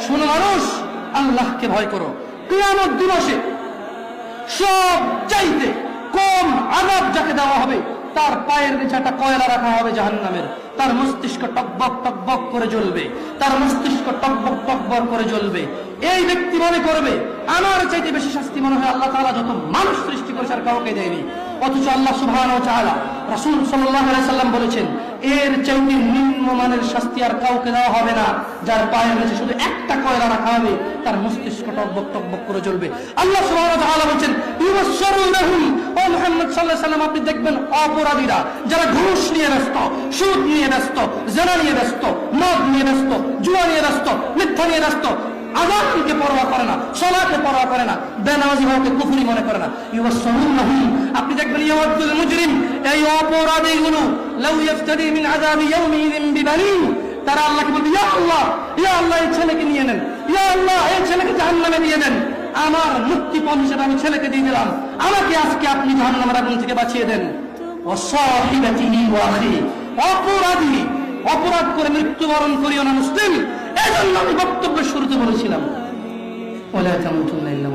শোনো মানুষ, আল্লাহকে ভয় করো। কিয়ামত দিবসে সব চাইতে কম আযাব যাকে দেওয়া হবে, তার পায়ের নিচে একটা কয়লা রাখা হবে জাহান্নামের, তার মস্তিষ্ক টকবক টকবক করে জ্বলবে, তার মস্তিষ্ক টকবক টকবক করে জ্বলবে। এই ব্যক্তি মনে করবে আমার চাইতে বেশি শাস্তি মনে হয় আল্লাহ তাআলা যত মানুষ সৃষ্টি করেছে আর কাউকে দেয়নি। অথচ আল্লাহ সুবহানাহু ওয়া তাআলা, রাসূল সাল্লাল্লাহু আলাইহি সাল্লাম বলেছেন, এর চাইতে নিম্নমানের শাস্তি আর কাউকে দেওয়া হবে না, যার পায়ের নিচে শুধু একটা কয়লা রাখা হবে, তার মস্তিষ্ক টকবক টকবক করে জ্বলবে। আল্লাহ সুবহানাহু ওয়া তাআলা বলেন, ইউবাশশিরুনাহুম, ও মুহাম্মদ সাল্লাল্লাহু আলাইহি সাল্লাম আপনি দেখবেন অপরাধীরা যারা ঘুষ নিয়ে ব্যস্ত, সুদ নিয়ে ব্যস্ত, জিনা নিয়ে ব্যস্ত, মদ নিয়ে ব্যস্ত, জুয়া নিয়ে ব্যস্ত, মিথ্যা নিয়ে ব্যস্ত, আযানকে পরোয়া করে না, সালাতকে পরোয়া করে না, বেনামাজি হওয়াকে কুফরি মনে করে না। ইউবাশশিরুনাহুম, আপনি দেখবেন ইয়াওয়াদুল মুজরিম, এই অপরাধীগুলো লাউ ইফতাদি মিন আযাবি ইয়াউমিযিন বিবানিন, তারা আল্লাহকে বলবে, ইয়া আল্লাহ, ইয়া আল্লাহ এই ছেলেকে নিয়ে নেন, ইয়া আল্লাহ এই ছেলেকে জাহান্নামে দিয়ে দেন, আমার মুক্তিপণ হিসেবে আমি ছেলেকে দিয়ে দিলাম, আমাকে আজকে আপনি জাহান্নামের আগুন থেকে বাঁচিয়ে দেন। ওয়াসাহিবাতিহি ওয়া আখি, অপরাধী অপরাধ করে মৃত্যুবরণ করিও না মুসলিম। এজন্য আমি বক্তব্যের শুরুতে বলেছিলাম, ওয়ালা তামুতুন্না ইল্লা